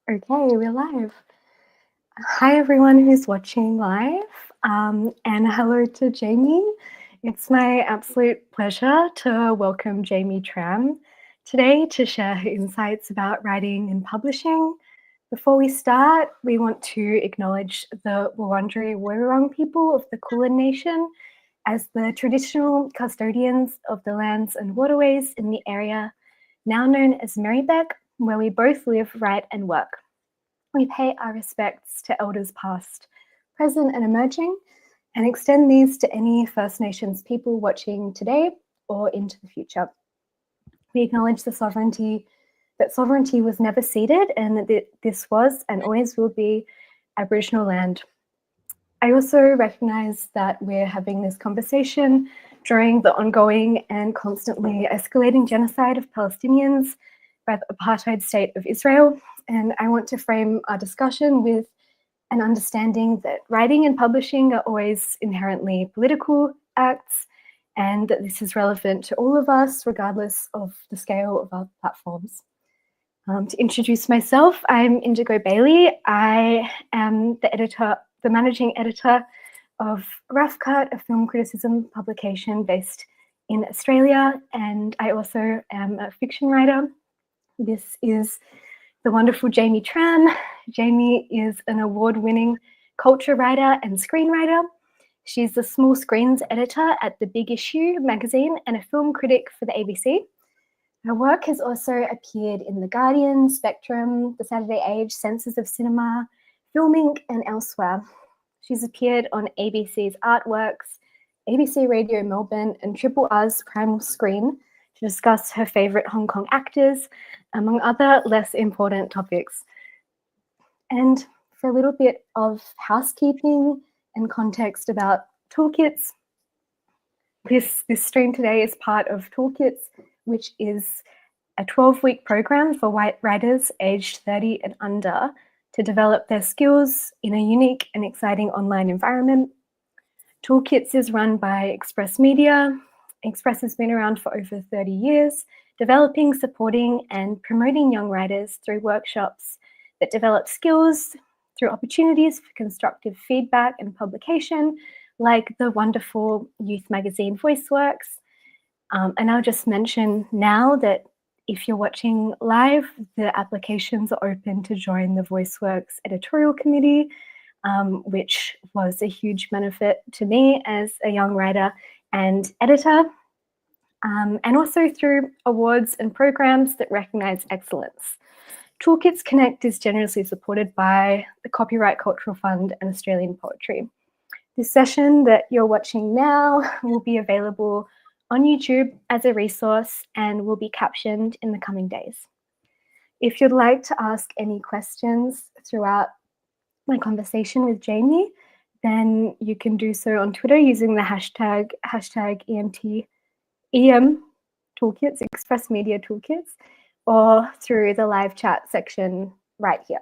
Okay, we're live. Hi, everyone who's watching live, and hello to Jamie. It's my absolute pleasure to welcome Jamie Tram today to share her insights about writing and publishing. Before we start, we want to acknowledge the Wurundjeri Wurrung people of the Kulin Nation as the traditional custodians of the lands and waterways in the area now known as Marybeck, where we both live, write, and work. We pay our respects to elders past, present, and emerging, and extend these to any First Nations people watching today or into the future. We acknowledge that sovereignty was never ceded and that this was and always will be Aboriginal land. I also recognise that we're having this conversation during the ongoing and constantly escalating genocide of Palestinians by the apartheid state of Israel. And I want to frame our discussion with an understanding that writing and publishing are always inherently political acts, and that this is relevant to all of us, regardless of the scale of our platforms. To introduce myself, I'm Indigo Bailey. I am the managing editor of Rough Cut, a film criticism publication based in Australia, and I also am a fiction writer. This is the wonderful Jamie Tram. Jamie is an award-winning culture writer and screenwriter. She's the small screens editor at The Big Issue magazine and a film critic for the ABC. Her work has also appeared in The Guardian, Spectrum, The Saturday Age, Senses of Cinema, Filmink, and elsewhere. She's appeared on ABC's Artworks, ABC Radio Melbourne, and Triple R's Primal Screen to discuss her favourite Hong Kong actors, among other less important topics. And for a little bit of housekeeping and context about Toolkits, this stream today is part of Toolkits, which is a 12-week program for white writers aged 30 and under to develop their skills in a unique and exciting online environment. Toolkits is run by Express Media. Express has been around for over 30 years, developing, supporting, and promoting young writers through workshops that develop skills, through opportunities for constructive feedback and publication, like the wonderful youth magazine VoiceWorks. And I'll just mention now that if you're watching live, the applications are open to join the VoiceWorks editorial committee, which was a huge benefit to me as a young writer and editor, and also through awards and programs that recognise excellence. Toolkits Connect is generously supported by the Copyright Cultural Fund and Australian Poetry. This session that you're watching now will be available on YouTube as a resource and will be captioned in the coming days. If you'd like to ask any questions throughout my conversation with Jamie, then you can do so on Twitter using the hashtag EM Toolkits, Express Media Toolkits, or through the live chat section right here.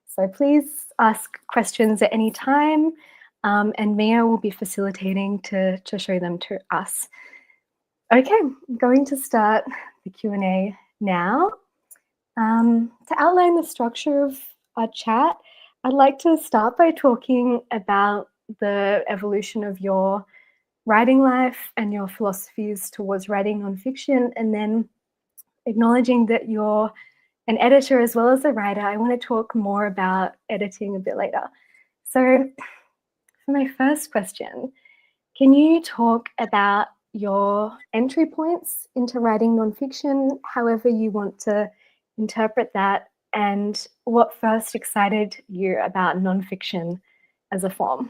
So please ask questions at any time, and Mia will be facilitating to show them to us. Okay, I'm going to start the Q&A now. To outline the structure of our chat, I'd like to start by talking about the evolution of your writing life and your philosophies towards writing nonfiction, and then acknowledging that you're an editor as well as a writer. I want to talk more about editing a bit later. So for my first question, can you talk about your entry points into writing nonfiction, however you want to interpret that, and what first excited you about nonfiction as a form?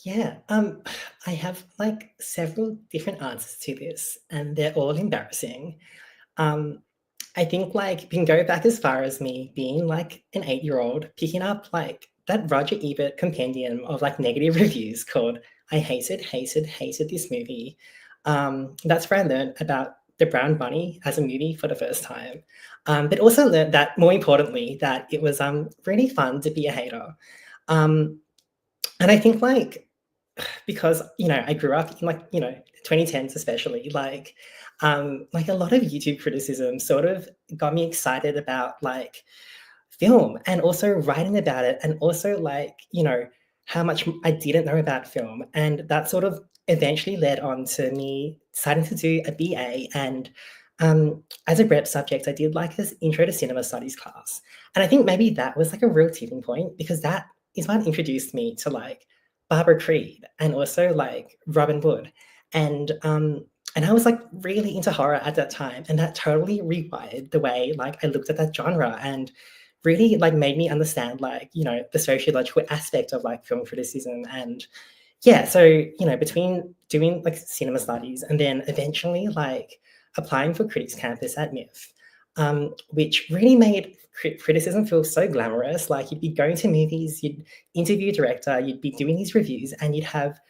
Yeah, I have like several different answers to this, and they're all embarrassing. I think like we can go back as far as me being like an 8-year-old, picking up like that Roger Ebert compendium of like negative reviews called I hated this movie. That's where I learned about The Brown Bunny as a movie for the first time. But also learned that, more importantly, that it was really fun to be a hater. And I think like, because, I grew up in like, 2010s especially, like like a lot of YouTube criticism sort of got me excited about like film and also writing about it, and also like, how much I didn't know about film. And that sort of eventually led on to me deciding to do a BA. And as a rep subject, I did like this intro to cinema studies class. And I think maybe that was like a real tipping point, because that is what introduced me to like Barbara Creed and also like Robin Wood. And I was like really into horror at that time. And that totally rewired the way like I looked at that genre, and really like made me understand like, the sociological aspect of like film criticism. And yeah, so, between doing like cinema studies and then eventually like applying for critics campus at MIF, which really made criticism feel so glamorous. Like you'd be going to movies, you'd interview a director, you'd be doing these reviews, and you'd have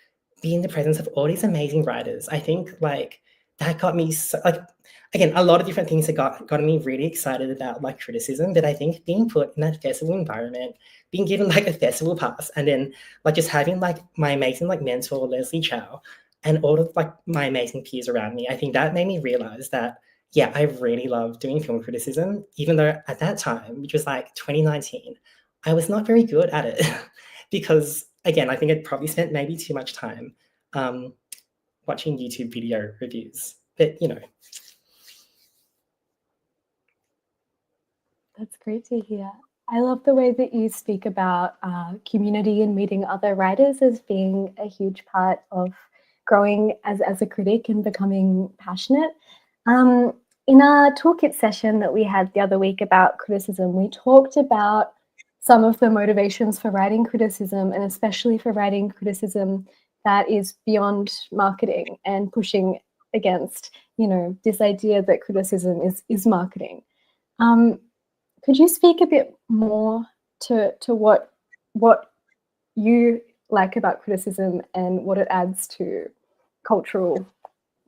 be in the presence of all these amazing writers. I think like that got me so, like, again, a lot of different things that got me really excited about like criticism. But I think being put in that festival environment, being given like a festival pass, and then like just having like my amazing like mentor Leslie Chow and all of like my amazing peers around me, I think that made me realize that yeah, I really love doing film criticism, even though at that time, which was like 2019, I was not very good at it because again, I think I'd probably spent maybe too much time um, watching YouTube video reviews. But That's great to hear. I love the way that you speak about community and meeting other writers as being a huge part of growing as a critic and becoming passionate. In our toolkit session that we had the other week about criticism, we talked about some of the motivations for writing criticism, and especially for writing criticism that is beyond marketing and pushing against, this idea that criticism is marketing. Could you speak a bit more to what you like about criticism and what it adds to cultural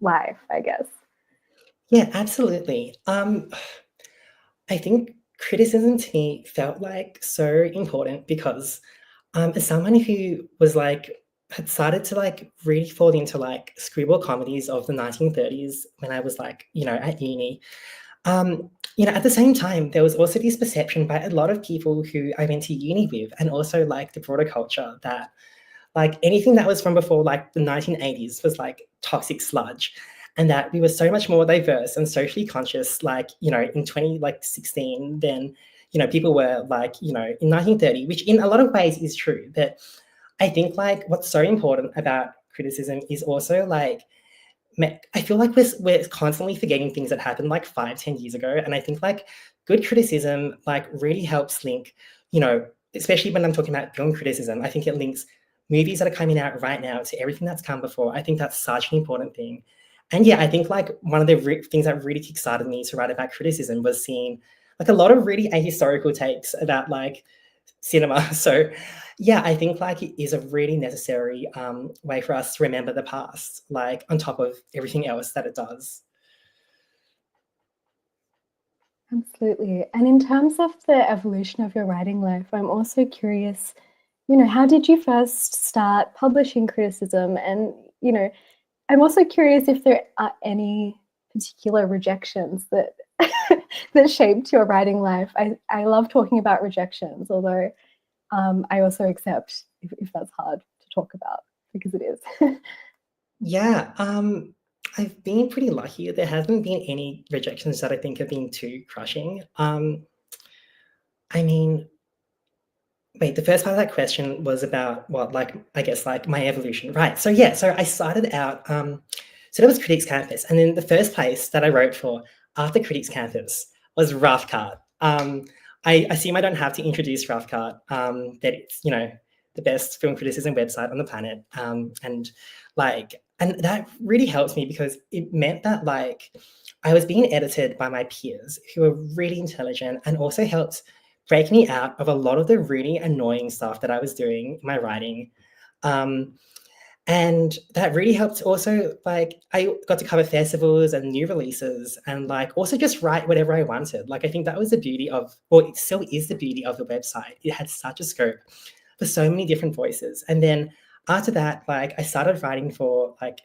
life, I guess? yeah, absolutely. I think criticism to me felt like so important because as someone who was like had started to like really fall into like screwball comedies of the 1930s when I was like, at uni. At the same time, there was also this perception by a lot of people who I went to uni with, and also like the broader culture, that like anything that was from before like the 1980s was like toxic sludge, and that we were so much more diverse and socially conscious, like, in 2016 than, people were like, in 1930, which in a lot of ways is true. But I think like what's so important about criticism is also like, I feel like we're constantly forgetting things that happened like 5, 10 years ago. And I think like good criticism like really helps link, especially when I'm talking about film criticism, I think it links movies that are coming out right now to everything that's come before. I think that's such an important thing. And yeah, I think like one of the things that really kickstarted me to write about criticism was seeing like a lot of really ahistorical takes about like cinema. So yeah, I think like it is a really necessary way for us to remember the past, like on top of everything else that it does. Absolutely. And in terms of the evolution of your writing life, I'm also curious, how did you first start publishing criticism? And, I'm also curious if there are any particular rejections that that shaped your writing life. I love talking about rejections, although I also accept if that's hard to talk about, because it is. Yeah, I've been pretty lucky. There hasn't been any rejections that I think have been too crushing. I mean, wait, the first part of that question was about what, like, I guess, like my evolution, right? So yeah, so I started out. So that was Critics Campus, and then the first place that I wrote for after Critics Campus was Rough Cut. I assume I don't have to introduce Rough Cut. That it's the best film criticism website on the planet, and that really helps me because it meant that like I was being edited by my peers who were really intelligent, and also helped break me out of a lot of the really annoying stuff that I was doing in my writing. Um, and that really helped also, like, I got to cover festivals and new releases, and like also just write whatever I wanted. Like, I think that was the beauty of, or it still is the beauty of the website. It had such a scope for so many different voices. And then after that, like I started writing for like,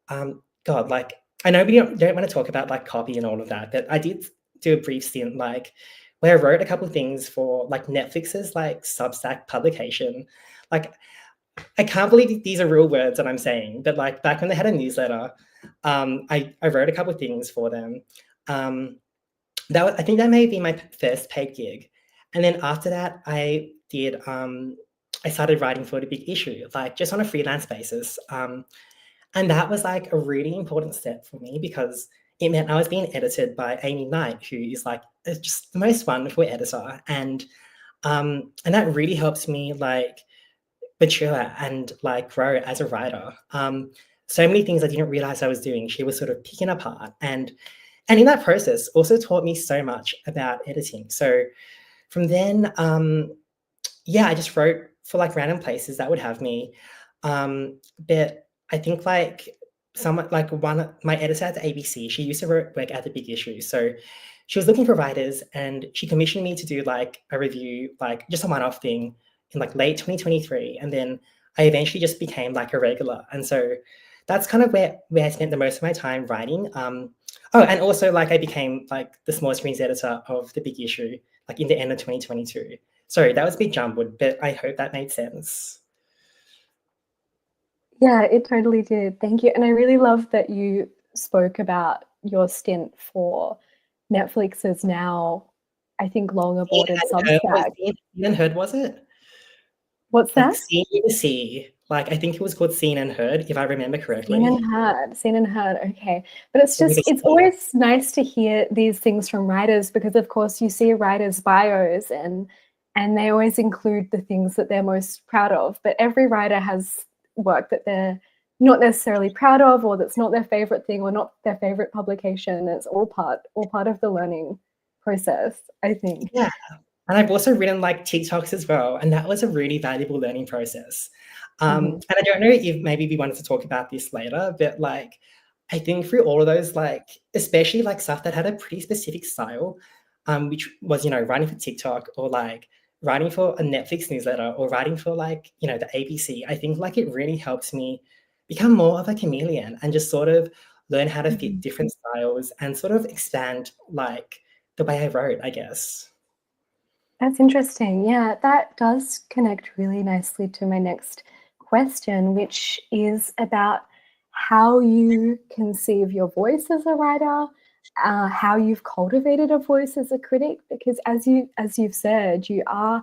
God, like I know we don't want to talk about like copy and all of that, but I did do a brief stint like where I wrote a couple of things for like Netflix's like Substack publication. Like I can't believe these are real words that I'm saying, but like back when they had a newsletter, I wrote a couple of things for them. I think that may be my first paid gig, and then after that, I started writing for the big issue, like just on a freelance basis. And that was like a really important step for me because it meant I was being edited by Amy Knight, who is like just the most wonderful editor, and that really helps me like mature and like grow as a writer. So many things I didn't realize I was doing, she was sort of picking apart, and in that process, also taught me so much about editing. So from then, yeah, I just wrote for like random places that would have me. But I think like someone like my editor at the ABC, she used to work at the Big Issue. So she was looking for writers and she commissioned me to do like a review, like just a one-off thing in like late 2023. And then I eventually just became like a regular. And so that's kind of where I spent the most of my time writing. Oh, and also like I became like the small screens editor of the Big Issue, like in the end of 2022. Sorry, that was a bit jumbled, but I hope that made sense. Yeah, it totally did. Thank you. And I really love that you spoke about your stint for Netflix's now, I think, long aborted Substack. Seen and Heard, was it? What's Like that? Seen to See. Like I think it was called Seen and Heard, if I remember Seen correctly. and heard, seen and heard. Okay. But it's Or maybe just, it's always nice to hear these things from writers because, of course, you see writers' bios and they always include the things that they're most proud of. But every writer has work that they're not necessarily proud of or that's not their favorite thing or not their favorite publication. It's all part of the learning process, I think. Yeah. And I've also written like TikToks as well, and that was a really valuable learning process. Mm-hmm. And I don't know if maybe we wanted to talk about this later, but like I think through all of those, like especially like stuff that had a pretty specific style, which was writing for TikTok or like writing for a Netflix newsletter or writing for like the ABC. I think like it really helps me become more of a chameleon and just sort of learn how to Mm-hmm. fit different styles and sort of expand like the way I wrote, I guess. That's interesting. Yeah, that does connect really nicely to my next question, which is about how you conceive your voice as a writer, how you've cultivated a voice as a critic. Because as you've said, you are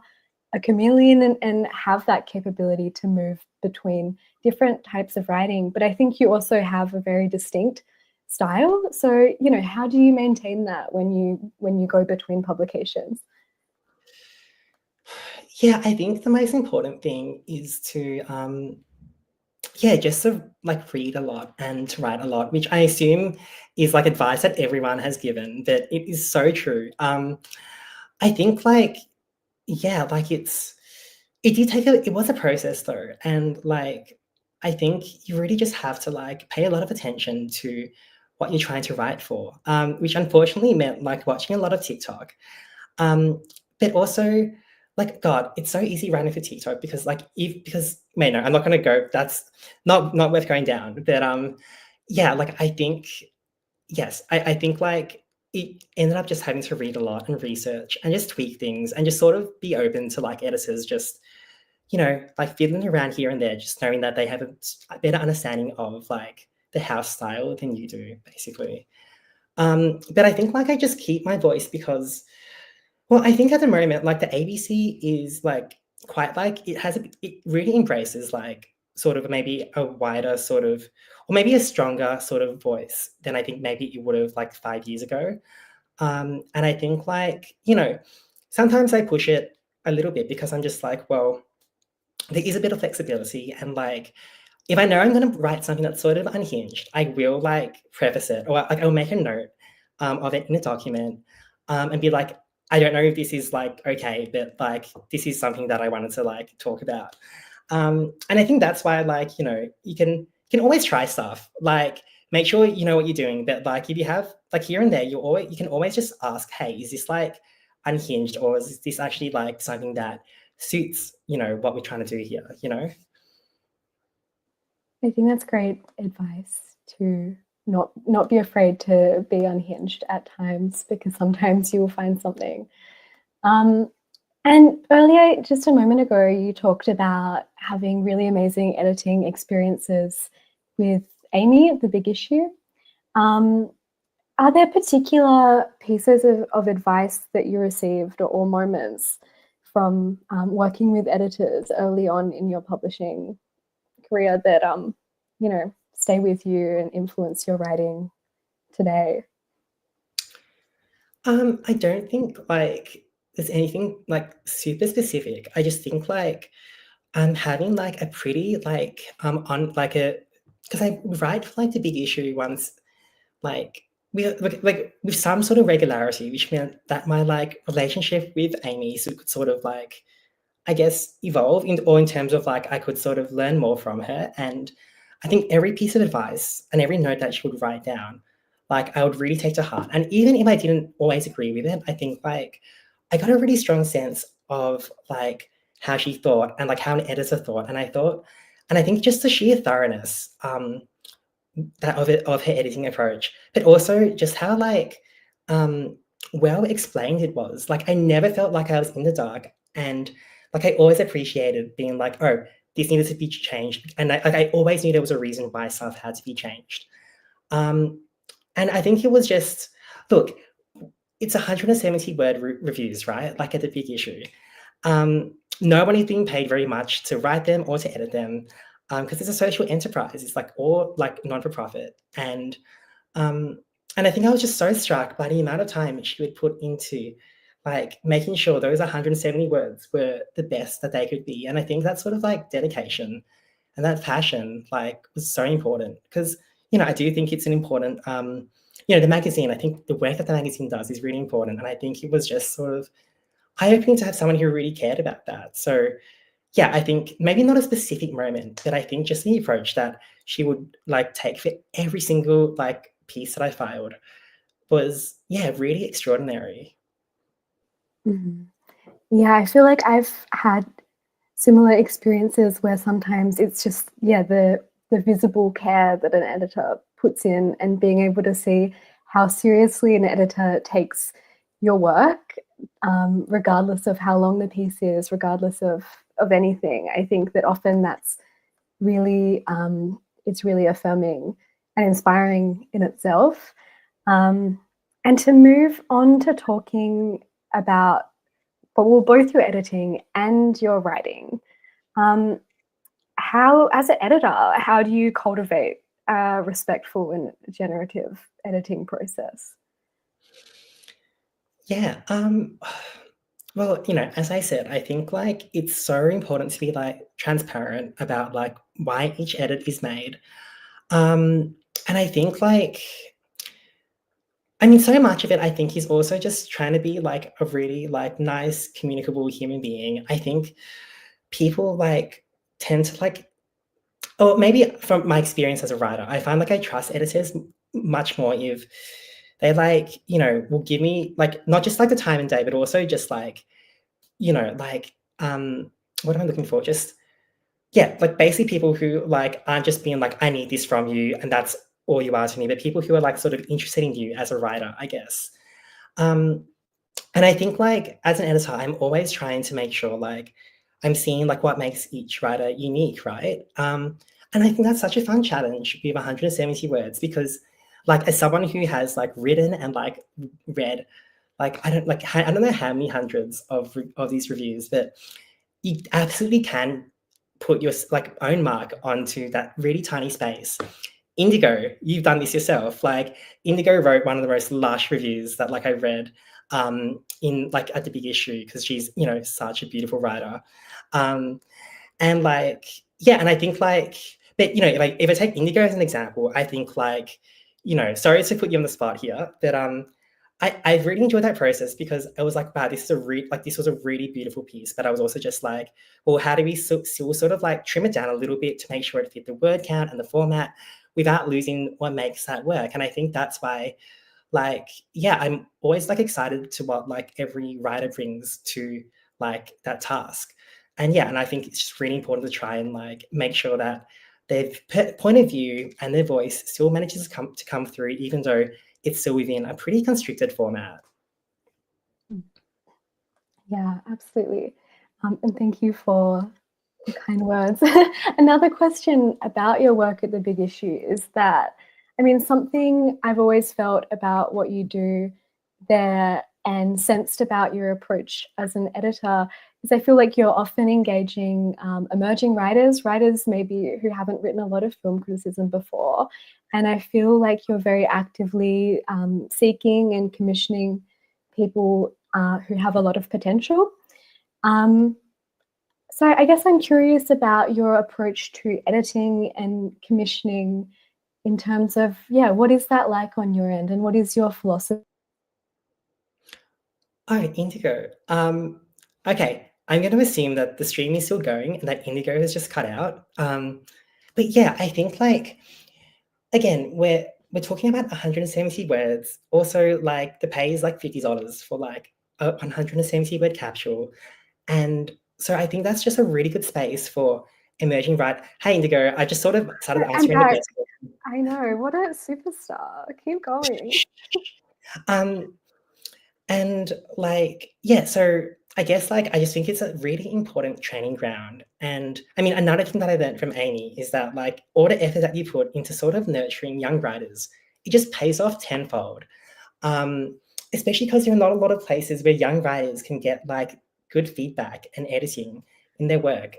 a chameleon and have that capability to move between different types of writing. But I think you also have a very distinct style. So, how do you maintain that when you go between publications? Yeah, I think the most important thing is to yeah, just to like read a lot and to write a lot, which I assume is like advice that everyone has given, but it is so true. I think like yeah, like it was a process though, and like I think you really just have to like pay a lot of attention to what you're trying to write for, which unfortunately meant like watching a lot of TikTok. But also, like, God, it's so easy running for TikTok because, like, if because no, I'm not gonna go. That's not worth going down. But yeah, like I think yes, I think like it ended up just having to read a lot and research and just tweak things and just sort of be open to like editors just like fiddling around here and there, just knowing that they have a better understanding of like the house style than you do, basically. But I think like I just keep my voice because well, I think at the moment, like the ABC is like quite like it really embraces like sort of maybe a wider sort of or maybe a stronger sort of voice than I think maybe it would have like 5 years ago. And I think like, sometimes I push it a little bit because I'm just like, well, there is a bit of flexibility and like if I know I'm going to write something that's sort of unhinged, I will like preface it or like I'll make a note of it in a document and be like, I don't know if this is like okay, but like this is something that I wanted to like talk about. And I think that's why like you can always try stuff like make sure you know what you're doing. But like if you have like here and there, you can always just ask, hey, is this like unhinged or is this actually like something that suits what we're trying to do here? I think that's great advice to not be afraid to be unhinged at times, because sometimes you will find something. And earlier, just a moment ago, you talked about having really amazing editing experiences with Amy at The Big Issue. Are there particular pieces of advice that you received, or moments from working with editors early on in your publishing career that stay with you and influence your writing today? I don't think like there's anything like super specific. I just think like I'm having like a pretty like on like a because I write for like The Big Issue once like like with some sort of regularity, which meant that my like relationship with Amy could sort of like I guess evolve in terms of like I could sort of learn more from her. And I think every piece of advice and every note that she would write down, like I would really take to heart. And even if I didn't always agree with it, I think like I got a really strong sense of like how she thought and like how an editor thought. And I think just the sheer thoroughness that of her editing approach, but also just how like well explained it was. Like I never felt like I was in the dark, and like I always appreciated being like, oh, this needed to be changed, and I always knew there was a reason why stuff had to be changed. And I think it was just look, it's 170 word reviews, right? Like at The Big Issue. No one is being paid very much to write them or to edit them, because it's a social enterprise. It's like all like non-for-profit. And I think I was just so struck by the amount of time she would put into like making sure those 170 words were the best that they could be. And I think that sort of like dedication and that passion like was so important because, I do think it's an important, the magazine, I think the work that the magazine does is really important. And I think it was just sort of eye-opening to have someone who really cared about that. So yeah, I think maybe not a specific moment, but I think just the approach that she would like take for every single like piece that I filed was, yeah, really extraordinary. Mm-hmm. Yeah, I feel like I've had similar experiences where sometimes it's just, the visible care that an editor puts in, and being able to see how seriously an editor takes your work, regardless of how long the piece is, regardless of anything. I think that often that's really, it's really affirming and inspiring in itself. And to move on to talking about, both your editing and your writing. How, as an editor, how do you cultivate a respectful and generative editing process? Yeah. Well, as I said, I think like it's so important to be like transparent about like why each edit is made. And I think like I mean, so much of it, I think he's also just trying to be like a really like nice, communicable human being. I think people like tend to like, or maybe from my experience as a writer, I find like I trust editors much more if they like, will give me like not just like the time and day, but also just like, like what am I looking for? Just yeah, like basically people who like aren't just being like, I need this from you, and that's all you are to me, but people who are like sort of interested in you as a writer, I guess. Um, and I think like as an editor, I'm always trying to make sure like I'm seeing like what makes each writer unique, right? And I think that's such a fun challenge with 170 words because like as someone who has like written and like read like I don't know how many hundreds of these reviews, but you absolutely can put your like own mark onto that really tiny space. Indigo, you've done this yourself. Like Indigo wrote one of the most lush reviews that like I read in like at The Big Issue because she's such a beautiful writer. And like yeah, and I think like but like if I take Indigo as an example, I think like sorry to put you on the spot here, but I really enjoyed that process because I was like, wow, this is this was a really beautiful piece. But I was also just like, well, how do we still sort of like trim it down a little bit to make sure it fit the word count and the format without losing what makes that work? And I think that's why, like, yeah, I'm always like excited to what like every writer brings to like that task. And yeah, and I think it's just really important to try and like make sure that their point of view and their voice still manages to come through, even though it's still within a pretty constricted format. Yeah, absolutely. And thank you for the kind words. Another question about your work at The Big Issue is that, I mean, something I've always felt about what you do there and sensed about your approach as an editor is I feel like you're often engaging emerging writers maybe who haven't written a lot of film criticism before. And I feel like you're very actively seeking and commissioning people who have a lot of potential. So I guess I'm curious about your approach to editing and commissioning in terms of, yeah, what is that like on your end and what is your philosophy? Oh, Indigo. Okay, I'm going to assume that the stream is still going and that Indigo has just cut out. But yeah, I think like, again, we're talking about 170 words. Also, like the pay is like $50 for like a 170 word capsule. And so I think that's just a really good space for emerging Hey, Indigo, I just sort of started I'm answering the back. question. I know, what a superstar. Keep going. Um, And like, yeah, so I guess like I just think it's a really important training ground. And I mean, another thing that I learned from Amy is that like all the effort that you put into sort of nurturing young writers, it just pays off tenfold. Um, Especially because there are not a lot of places where young writers can get like good feedback and editing in their work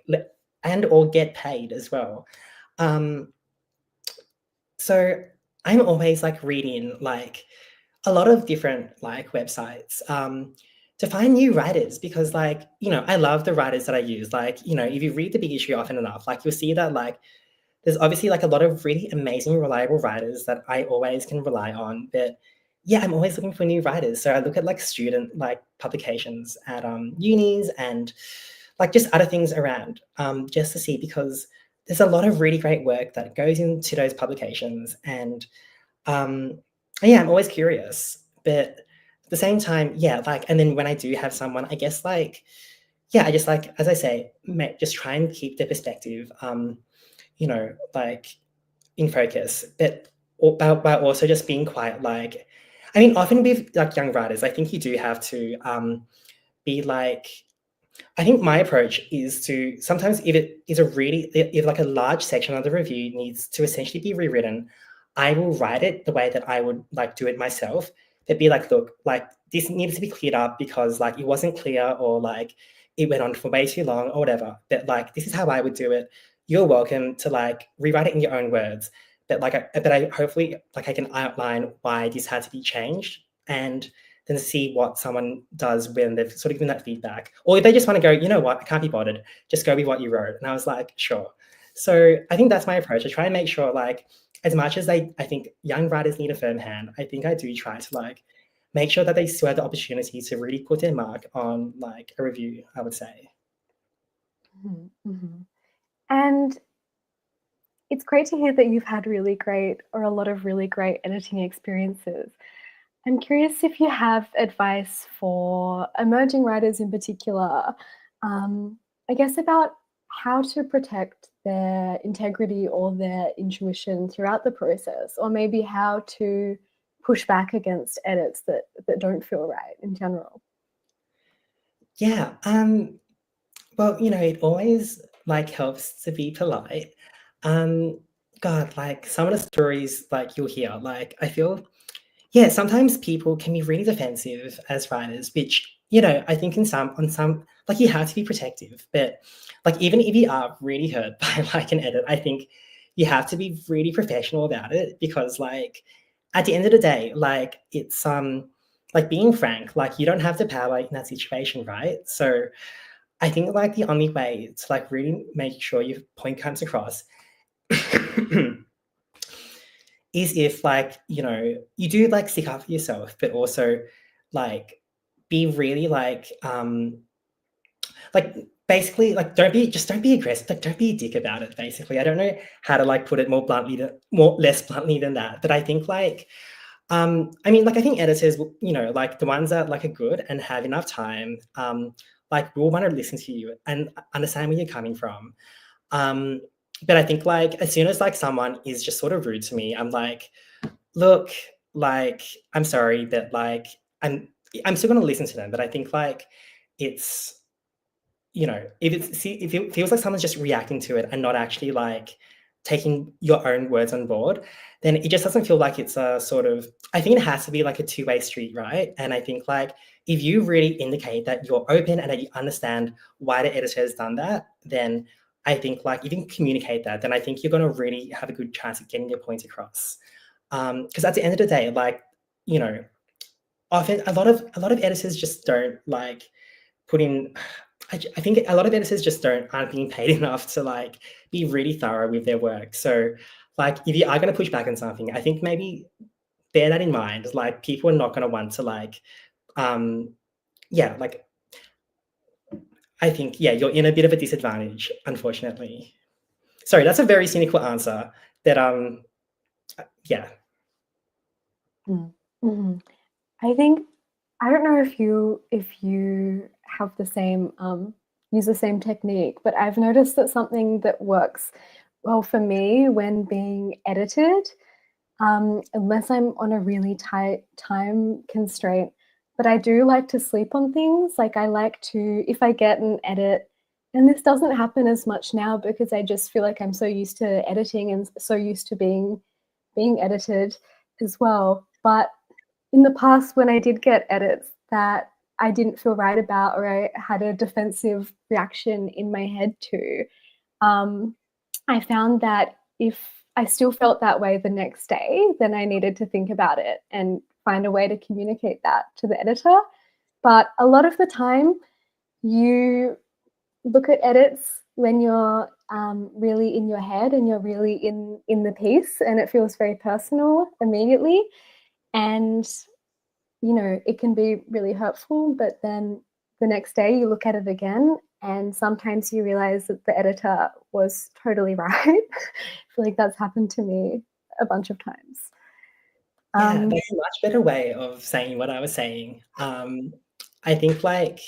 and or get paid as well. Um, so I'm always like reading like a lot of different like websites to find new writers because like, you know, I love the writers that I use. Like, you know, if you read The Big Issue often enough, like you'll see that like there's obviously like a lot of really amazing, reliable writers that I always can rely on. But yeah, I'm always looking for new writers. So I look at like student like publications at unis and like just other things around just to see because there's a lot of really great work that goes into those publications and um, yeah, I'm always curious, but at the same time, yeah, like, and then when I do have someone, I guess like, yeah, I just like, as I say, just try and keep the perspective, you know, like in focus, but but also just being quite like, I mean, often with like young writers, I think you do have to be like, I think my approach is to sometimes if it is if like a large section of the review needs to essentially be rewritten, I will write it the way that I would like do it myself. But be like, look, like this needs to be cleared up because like it wasn't clear or like it went on for way too long or whatever. But like this is how I would do it. You're welcome to like rewrite it in your own words. But I hopefully like I can outline why this had to be changed and then see what someone does when they've sort of given that feedback. Or if they just want to go, you know what, I can't be bothered, just go with what you wrote. And I was like, sure. So I think that's my approach. I try and make sure like as much as I think young writers need a firm hand, I think I do try to like make sure that they still have the opportunity to really put their mark on like a review, I would say. Mm-hmm. And it's great to hear that you've had really great or a lot of really great editing experiences. I'm curious if you have advice for emerging writers in particular, I guess about how to protect their integrity or their intuition throughout the process, or maybe how to push back against edits that don't feel right in general. Yeah. Well, you know, it always like helps to be polite. Um, God, like some of the stories like you'll hear, like I feel yeah, sometimes people can be really defensive as writers, which, you know, I think on some, like you have to be protective, but like even if you are really hurt by like an edit, I think you have to be really professional about it because like at the end of the day, like it's like being frank, like you don't have the power in that situation, right? So I think like the only way to like really make sure your point comes across is if like, you know, you do like stick up for yourself, but also like be really like basically like don't be aggressive, like don't be a dick about it, basically. I don't know how to like put it more less bluntly than that. But I think like I mean like I think editors, you know, like the ones that like are good and have enough time, like will want to listen to you and understand where you're coming from. Um but I think like as soon as like someone is just sort of rude to me, I'm like, look, like I'm sorry, but like I'm still gonna listen to them. But I think like it's, you know, if it feels like someone's just reacting to it and not actually like taking your own words on board, then it just doesn't feel like it's a sort of, I think it has to be like a two-way street, right? And I think like if you really indicate that you're open and that you understand why the editor has done that, then I think like if you can communicate that, then I think you're going to really have a good chance of getting your point across. Because at the end of the day, like, you know, often a lot of editors just don't like put in. I think a lot of editors just aren't being paid enough to like be really thorough with their work. So like if you are going to push back on something, I think maybe bear that in mind. Like people are not going to want to like, yeah, like I think, yeah, you're in a bit of a disadvantage, unfortunately. Sorry, that's a very cynical answer that, yeah. Mm-hmm. I think I don't know if you have the same use the same technique, but I've noticed that something that works well for me when being edited, unless I'm on a really tight time constraint, but I do like to sleep on things. Like I like to, if I get an edit, and this doesn't happen as much now because I just feel like I'm so used to editing and so used to being edited as well. But in the past, when I did get edits that I didn't feel right about or I had a defensive reaction in my head to, um, I found that if I still felt that way the next day, then I needed to think about it and find a way to communicate that to the editor. But a lot of the time, you look at edits when you're really in your head and you're really in the piece, and it feels very personal immediately. And you know, it can be really hurtful, but then the next day you look at it again and sometimes you realize that the editor was totally right. I feel like that's happened to me a bunch of times. Yeah, Um, that's a much better way of saying what I was saying. I think like,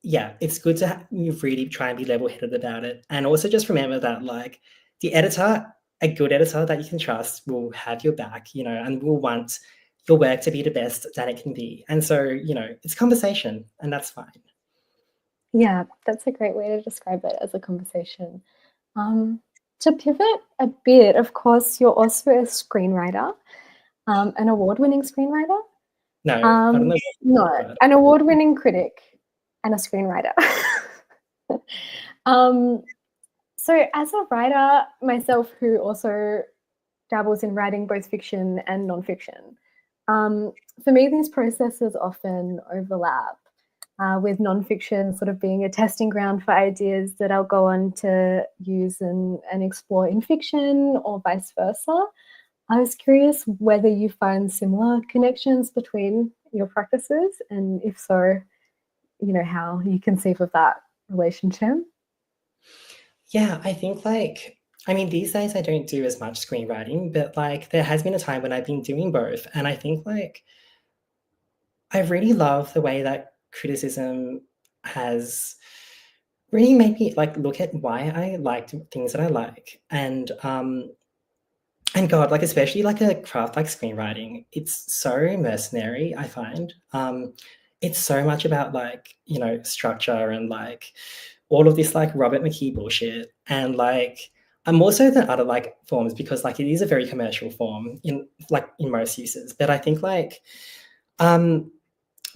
yeah, it's good to you really try and be level-headed about it. And also just remember that like the editor, a good editor that you can trust will have your back, you know, and will want your work to be the best that it can be. And so, you know, it's conversation and that's fine. yeah, that's a great way to describe it as a conversation. Um, to pivot a bit, of course, you're also a screenwriter, an award-winning screenwriter. No, not on the No, but an award-winning critic and a screenwriter. um, so as a writer myself who also dabbles in writing both fiction and nonfiction, for me these processes often overlap, with nonfiction sort of being a testing ground for ideas that I'll go on to use and explore in fiction or vice versa. I was curious whether you find similar connections between your practices, and if so, you know, how you conceive of that relationship. yeah, I think like, I mean, these days I don't do as much screenwriting, but like there has been a time when I've been doing both. And I think like I really love the way that criticism has really made me like look at why I liked things that I like. And God, like especially like a craft like screenwriting, it's so mercenary, I find. It's so much about like, you know, structure and like all of this like Robert McKee bullshit. And like I'm more so than other like forms because like it is a very commercial form in most uses. Um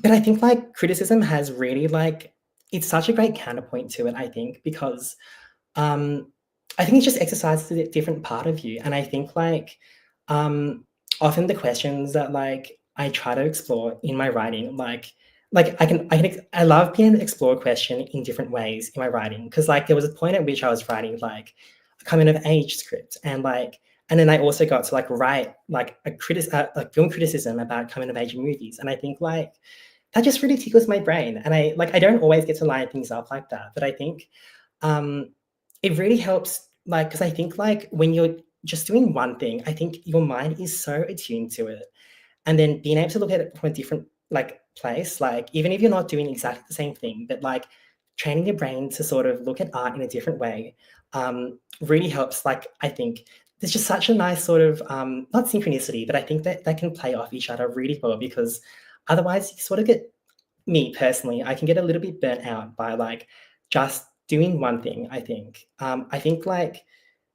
but I think like criticism has really like it's such a great counterpoint to it, I think, because um I think it just exercises a different part of you. And I think um often the questions that like I try to explore in my writing, like I love being able to explore a question in different ways in my writing. Cause like there was a point at which I was writing like a coming of age script and then I also got to like write like like film criticism about coming of age movies. And I think like that just really tickles my brain. And I don't always get to line things up like that. But I think um, it really helps, like, because I think like when you're just doing one thing, I think your mind is so attuned to it. And then being able to look at it from a different like place, like even if you're not doing exactly the same thing, but like training your brain to sort of look at art in a different way really helps. Like, I think there's just such a nice sort of, not synchronicity, but I think that they can play off each other really well, because otherwise you sort of get, me personally, I can get a little bit burnt out by like just doing one thing, I think like,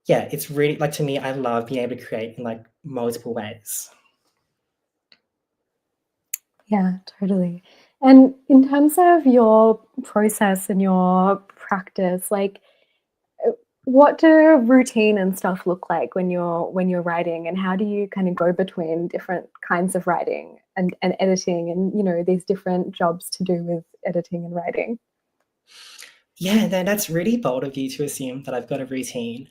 yeah, it's really like, to me, I love being able to create in like multiple ways. Yeah, totally. And in terms of your process and your practice, like what do routine and stuff look like when you're writing, and how do you kind of go between different kinds of writing and editing, and these different jobs to do with editing and writing? Yeah, that's really bold of you to assume that I've got a routine.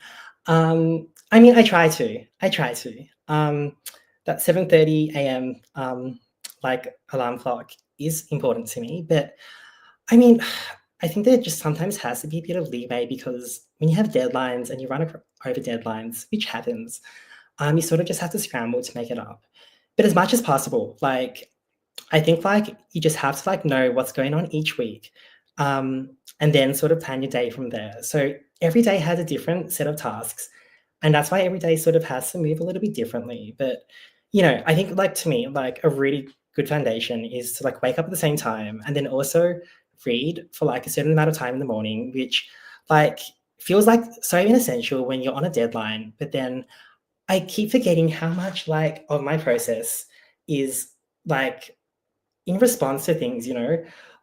I mean, I try to. That 7:30 a.m. Like alarm clock is important to me, but I mean, I think there just sometimes has to be a bit of leeway, because when you have deadlines and you run over deadlines, which happens, you sort of just have to scramble to make it up. But as much as possible, like, I think like you just have to like know what's going on each week, and then sort of plan your day from there. So every day has a different set of tasks, and that's why every day sort of has to move a little bit differently. But I think like, to me, like a really good foundation is to like wake up at the same time, and then also read for like a certain amount of time in the morning, which like feels like so inessential when you're on a deadline. But then I keep forgetting how much like of my process is like in response to things,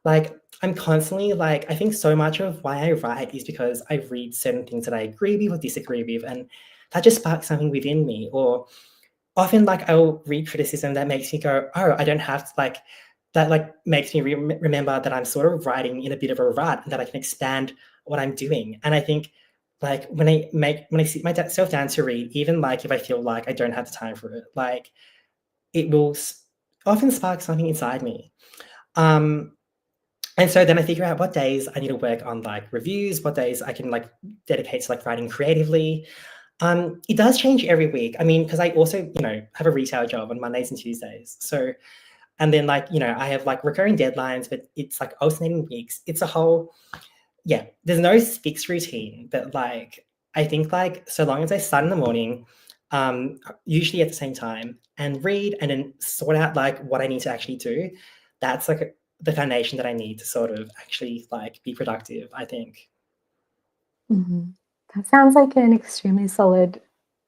like I'm constantly like, I think so much of why I write is because I read certain things that I agree with or disagree with, and that just sparks something within me. Or often like I'll read criticism that makes me go, oh, I don't have to like, that like makes me remember that I'm sort of writing in a bit of a rut, and that I can expand what I'm doing. And I think like when I sit myself down to read, even like if I feel like I don't have the time for it, like it will often spark something inside me. Um, and so then I figure out what days I need to work on like reviews, what days I can like dedicate to like writing creatively. It does change every week. I mean, because I also, have a retail job on Mondays and Tuesdays. So, and then like, I have like recurring deadlines, but it's like alternating weeks. It's a whole, yeah, there's no fixed routine, but like, I think like, so long as I start in the morning, usually at the same time, and read and then sort out like what I need to actually do, that's like the foundation that I need to sort of actually like be productive, I think. Mhm. That sounds like an extremely solid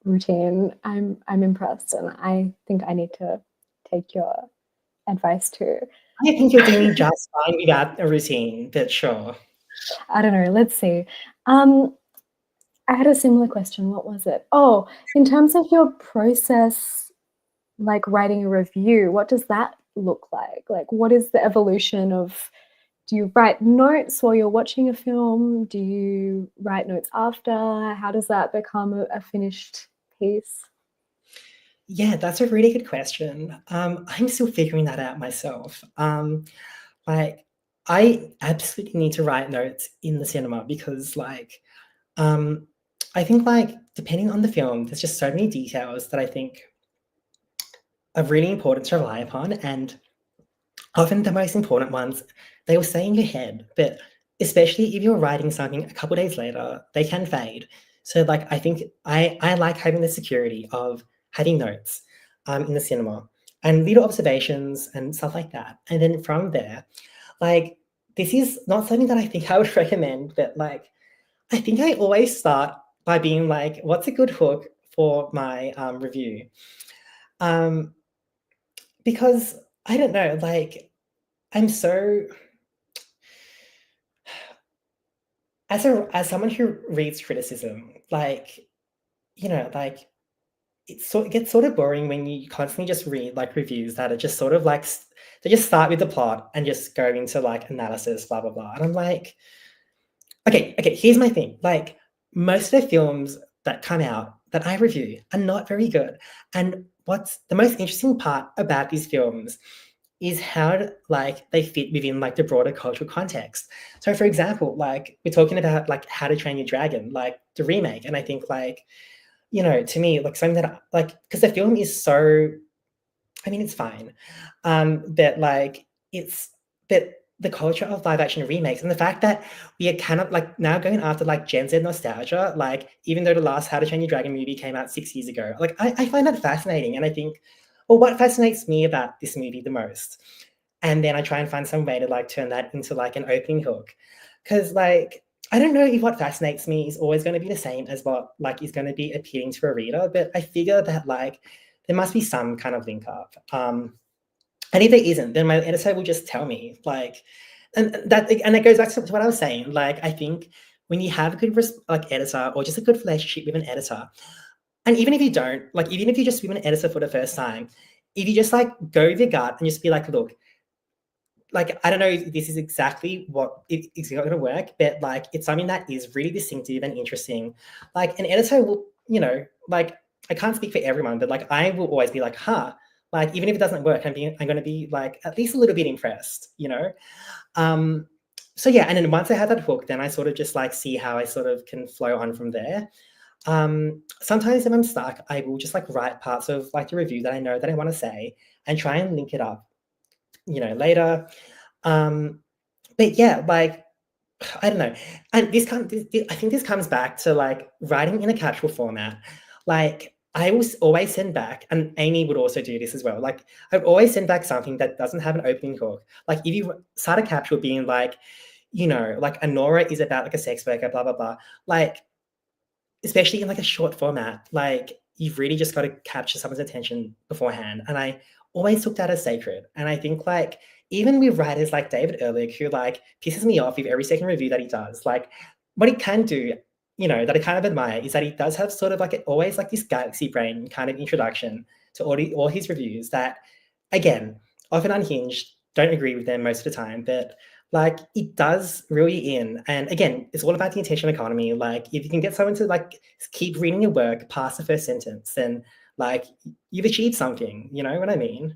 routine. I'm impressed, and I think I need to take your advice too. I think you're doing just fine without a routine, but sure. I don't know. Let's see. Um, I had a similar question. What was it? Oh, in terms of your process, like writing a review, what does that look like? Like, what is the evolution of, do you write notes while you're watching a film? Do you write notes after? How does that become a finished piece? Yeah, that's a really good question. I'm still figuring that out myself. Like, I absolutely need to write notes in the cinema, because, like, um, I think, like, depending on the film, there's just so many details that I think are really important to rely upon, and often the most important ones, they will stay in your head, but especially if you're writing something a couple days later, they can fade. So, like, I think I like having the security of having notes, in the cinema, and little observations and stuff like that. And then from there, like, this is not something that I think I would recommend, but, like, I think I always start by being like, "What's a good hook for my, review?" Um, because I don't know, like, I'm so as someone who reads criticism, like, like, it gets sort of boring when you constantly just read, like, reviews that are just sort of like they just start with the plot and just go into, like, analysis, blah, blah, blah, and I'm like, "Okay, here's my thing." Like, most of the films that come out that I review are not very good, and what's the most interesting part about these films is how, like, they fit within, like, the broader cultural context. So, for example, like, we're talking about, like, How to Train Your Dragon, like, the remake, and I think, like, to me, like, something that like, because the film is so, I mean, it's fine, but, like, it's but the culture of live action remakes and the fact that we are kind of like now going after like Gen Z nostalgia, like even though the last How to Train Your Dragon movie came out 6 years ago, like I find that fascinating. And I think, well, what fascinates me about this movie the most, and then I try and find some way to like turn that into like an opening hook. Cause like, I don't know if what fascinates me is always going to be the same as what like is going to be appealing to a reader, but I figure that like there must be some kind of link up. And if there isn't, then my editor will just tell me, like, and it goes back to what I was saying. Like, I think when you have a good like editor or just a good relationship with an editor, and even if you don't, like, even if you just with an editor for the first time, if you just like go with your gut and just be like, look, like, I don't know if this is exactly what it's going to work, but like, it's something that is really distinctive and interesting. Like, an editor will, you know, like, I can't speak for everyone, but like, I will always be like, huh, like, even if it doesn't work, I'm going to be like, at least a little bit impressed, you know? Um, so yeah, and then once I have that hook, then I sort of just like see how I sort of can flow on from there. Sometimes if I'm stuck, I will just like write parts of like the review that I know that I want to say and try and link it up, you know, later. Um, but yeah, like I don't know, and I think this comes back to like writing in a capsule format. Like I will always send back, and Amy would also do this as well. Like I would always send back something that doesn't have an opening hook. Like if you start a capsule being like, you know, like Anora is about like a sex worker, blah blah blah. Like especially in like a short format, like you've really just got to capture someone's attention beforehand. And I always took that as sacred. And I think like even with writers like David Ehrlich, who like pisses me off with every second review that he does, like what he can do, you know, that I kind of admire is that he does have sort of like always like this galaxy brain kind of introduction to all his reviews that, again, often unhinged, don't agree with them most of the time, but like it does reel you in. And again, it's all about the attention economy. Like if you can get someone to like keep reading your work past the first sentence, then like you've achieved something, you know what I mean?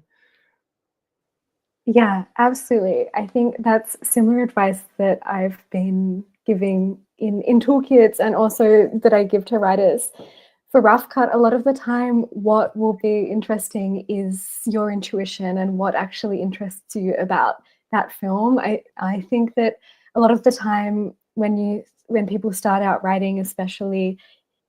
Yeah, absolutely. I think that's similar advice that I've been giving in toolkits and also that I give to writers. For rough cut, a lot of the time, what will be interesting is your intuition and what actually interests you about that film. I think that a lot of the time when people start out writing, especially,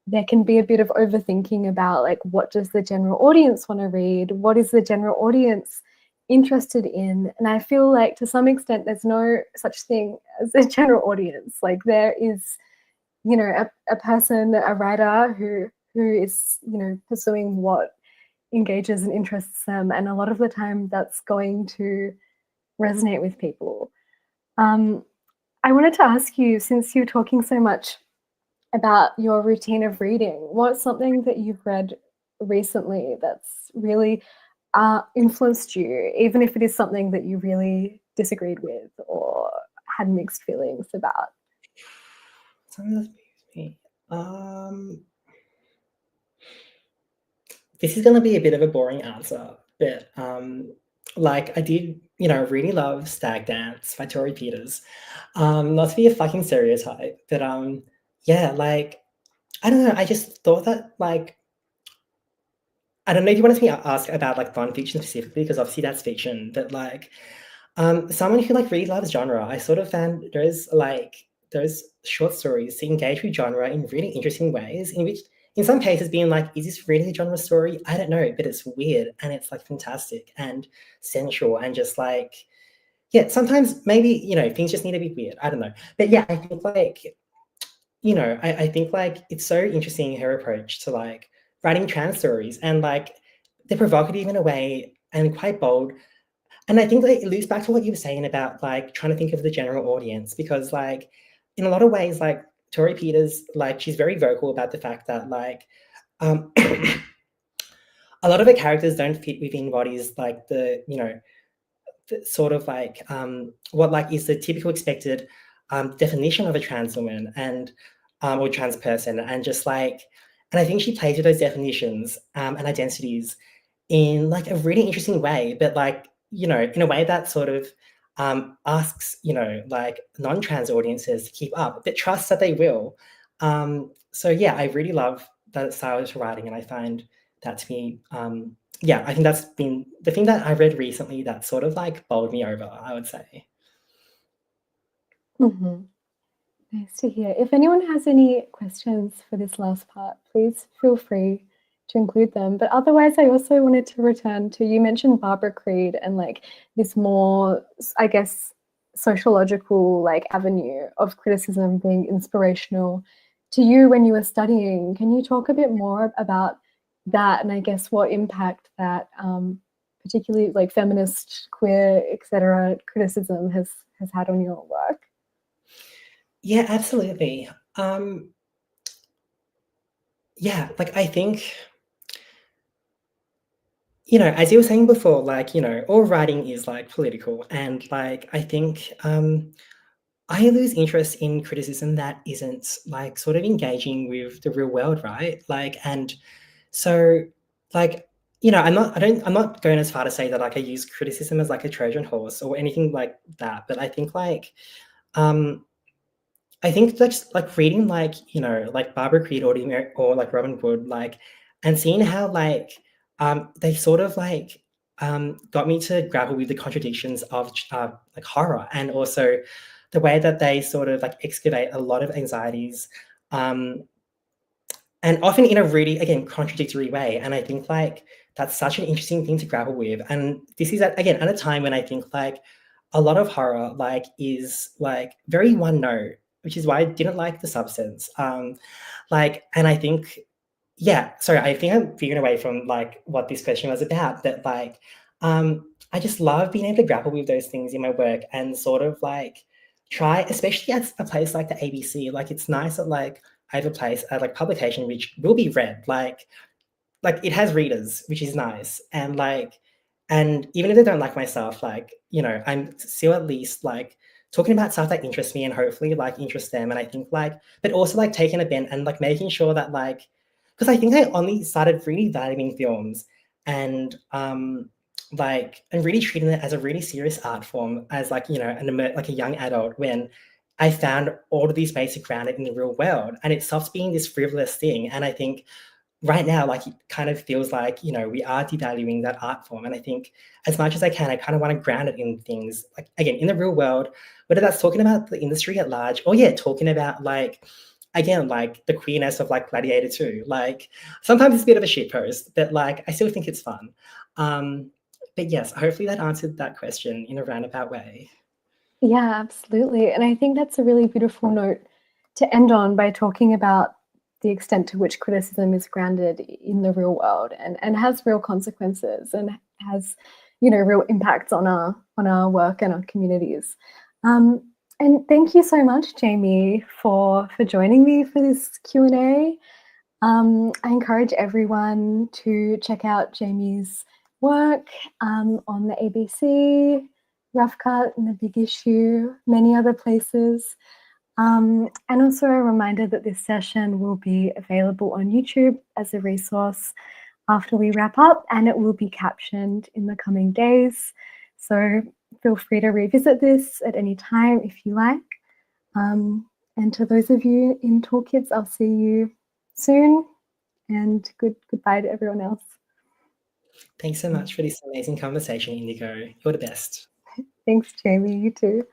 there can be a bit of overthinking about like what does the general audience want to read? What is the general audience interested in? And I feel like to some extent there's no such thing as a general audience. Like there is, you know, a person, a writer who is, you know, pursuing what engages and interests them. And a lot of the time that's going to resonate with people. I wanted to ask you, since you're talking so much about your routine of reading, what's something that you've read recently that's really influenced you, even if it is something that you really disagreed with or had mixed feelings about? Something that's moved me. Um, this is going to be a bit of a boring answer, but like I did, you know, really love Stag Dance by Tori Peters. Not to be a fucking stereotype, but yeah, like I don't know. I just thought that like I don't know if you wanted me to ask about like fun fiction specifically, because obviously that's fiction, but like someone who like really loves genre, I sort of found those short stories to engage with genre in really interesting ways, in which in some cases being like, is this really a genre story? I don't know, but it's weird and it's like fantastic and sensual and just like yeah, sometimes maybe, you know, things just need to be weird. I don't know. But yeah, I think like you know, I think like it's so interesting her approach to like writing trans stories and like they're provocative in a way and quite bold. And I think like it loops back to what you were saying about like trying to think of the general audience, because like in a lot of ways, like Tori Peters, like she's very vocal about the fact that like a lot of her characters don't fit within what is like the, you know, the sort of like what like is the typical expected definition of a trans woman and or trans person, and just like and I think she plays with those definitions and identities in like a really interesting way, but like you know in a way that sort of asks you know like non-trans audiences to keep up but trust that they will. So yeah, I really love that style of writing, and I find that to be yeah, I think that's been the thing that I read recently that sort of like bowled me over, I would say. Mhm. Nice to hear. If anyone has any questions for this last part, please feel free to include them. But otherwise, I also wanted to return to, you mentioned Barbara Creed and like this more, I guess, sociological like avenue of criticism being inspirational to you when you were studying. Can you talk a bit more about that and I guess what impact that particularly like feminist, queer, etc. criticism has had on your work? Yeah, absolutely. Yeah, like I think, as you were saying before, like, all writing is like political. And like, I think I lose interest in criticism that isn't like sort of engaging with the real world, right? Like, and so like, I'm not going as far to say that like I use criticism as like a Trojan horse or anything like that. But um, I think that's like reading like, like Barbara Creed or like Robin Wood, like, and seeing how like they sort of like got me to grapple with the contradictions of like horror, and also the way that they sort of like excavate a lot of anxieties, um, and often in a really, again, contradictory way. And I think like that's such an interesting thing to grapple with. And this is again at a time when I think like a lot of horror like is like very one note, which is why I didn't like The Substance. Like, and I think, yeah, sorry, I think I'm veering away from like what this question was about, but like I just love being able to grapple with those things in my work and sort of like try, especially at a place like the ABC. Like it's nice that like I have a place at like publication which will be read. Like it has readers, which is nice. And like, and even if they don't like my stuff, like, I'm still at least like talking about stuff that interests me and hopefully like interest them. And I think like, but also like taking a bent and like making sure that like, because I think I only started really valuing films and like and really treating it as a really serious art form as like, like a young adult when I found all of these basic grounded in the real world, and it stops being this frivolous thing. And I think right now, like it kind of feels like, we are devaluing that art form. And I think as much as I can, I kind of want to ground it in things like, again, in the real world, whether that's talking about the industry at large or, yeah, talking about like, again, like the queerness of like Gladiator 2. Like sometimes it's a bit of a shit post, but like I still think it's fun. But yes, hopefully that answered that question in a roundabout way. Yeah, absolutely. And I think that's a really beautiful note to end on by talking about the extent to which criticism is grounded in the real world and has real consequences and has, real impacts on our work and our communities. Um, and thank you so much, Jamie, for joining me for this Q&A. I encourage everyone to check out Jamie's work on the ABC, Rough Cut, and The Big Issue, many other places. And also a reminder that this session will be available on YouTube as a resource after we wrap up, and it will be captioned in the coming days. So feel free to revisit this at any time if you like. And to those of you in Toolkits, I'll see you soon, and goodbye to everyone else. Thanks so much for this amazing conversation, Indigo. You're the best. Thanks, Jamie. You too.